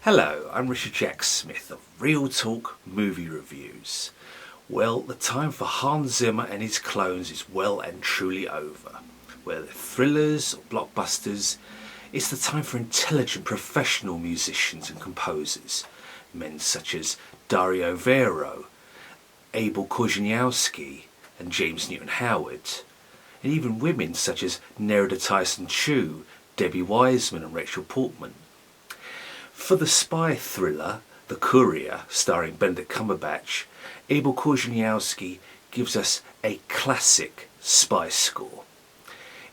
Hello, I'm Richard Jack Smith of Real Talk Movie Reviews. Well, the time for Hans Zimmer and his clones is well and truly over. Whether they're thrillers or blockbusters, it's the time for intelligent professional musicians and composers. Men such as Dario Vero, Abel Korzeniowski and James Newton Howard. And even women such as Nerida Tyson-Chu, Debbie Wiseman and Rachel Portman. For the spy thriller, The Courier, starring Benedict Cumberbatch, Abel Korzeniowski gives us a classic spy score.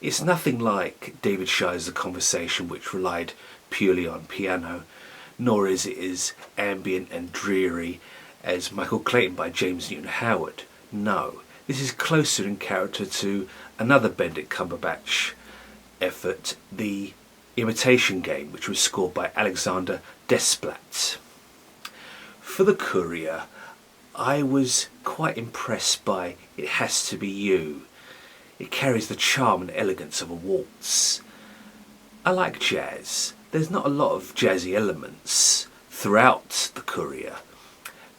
It's nothing like David Shire's The Conversation, which relied purely on piano, nor is it as ambient and dreary as Michael Clayton by James Newton Howard. No, this is closer in character to another Benedict Cumberbatch effort, The Imitation Game, which was scored by Alexander Desplat. For The Courier, I was quite impressed by It Has to Be You. It carries the charm and elegance of a waltz. I like jazz. There's not a lot of jazzy elements throughout The Courier,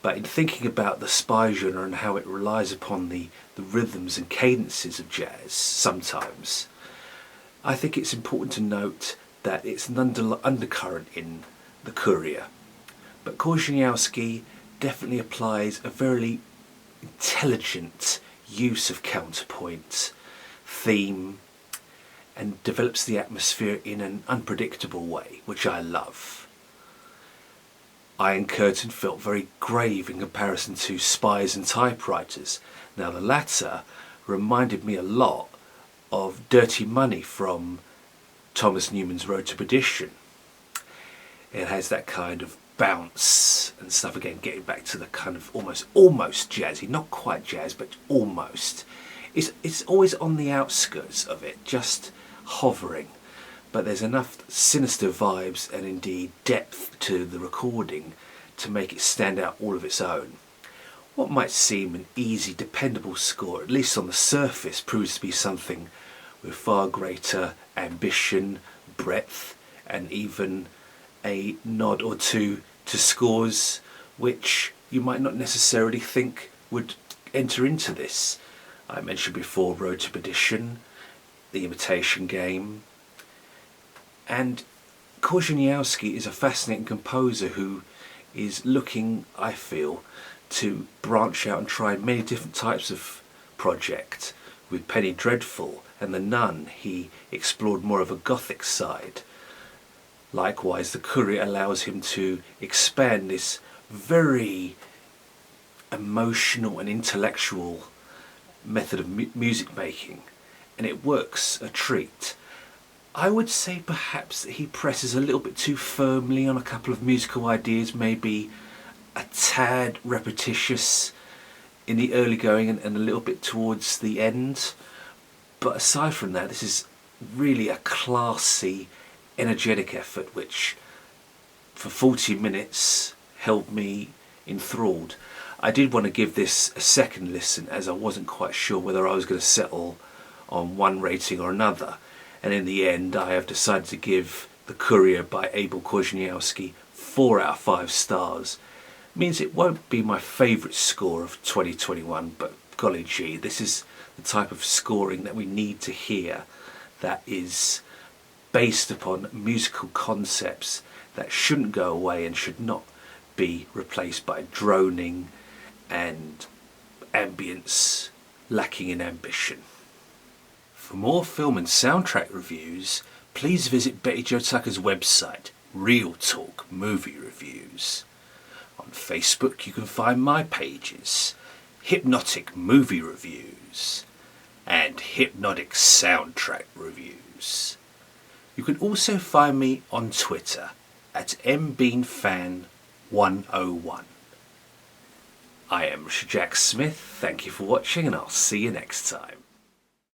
but in thinking about the spy genre and how it relies upon the rhythms and cadences of jazz sometimes, I think it's important to note that it's an undercurrent in The Courier. But Korzeniowski definitely applies a very intelligent use of counterpoint, theme, and develops the atmosphere in an unpredictable way, which I love. Iron Curtain felt very grave in comparison to Spies and Typewriters. Now the latter reminded me a lot of Dirty Money from Thomas Newman's Road to Perdition. It has that kind of bounce and stuff, again getting back to the kind of almost jazzy, not quite jazz but almost. It's always on the outskirts of it, just hovering, but there's enough sinister vibes and indeed depth to the recording to make it stand out all of its own. What might seem an easy, dependable score, at least on the surface, proves to be something with far greater ambition, breadth, and even a nod or two to scores which you might not necessarily think would enter into this. I mentioned before Road to Perdition, The Imitation Game, and Korzeniowski is a fascinating composer who is looking, I feel, to branch out and try many different types of project. With Penny Dreadful and The Nun, he explored more of a gothic side. Likewise, The Courier allows him to expand this very emotional and intellectual method of music making, and it works a treat. I would say perhaps that he presses a little bit too firmly on a couple of musical ideas, maybe a tad repetitious in the early going and a little bit towards the end. But aside from that, this is really a classy, energetic effort which for 40 minutes held me enthralled. I did want to give this a second listen, as I wasn't quite sure whether I was going to settle on one rating or another, and in the end I have decided to give The Courier by Abel Korzeniowski 4 out of 5 stars. Means it won't be my favourite score of 2021, but golly gee, this is the type of scoring that we need to hear, that is based upon musical concepts that shouldn't go away and should not be replaced by droning and ambience lacking in ambition. For more film and soundtrack reviews, please visit Betty Jo Tucker's website, Real Talk Movie Reviews. On Facebook you can find my pages, Hip-Notic Movie Reviews and Hip-Notic Soundtrack Reviews. You can also find me on Twitter at mbeanfan101. I am Richard Jack Smith, thank you for watching and I'll see you next time.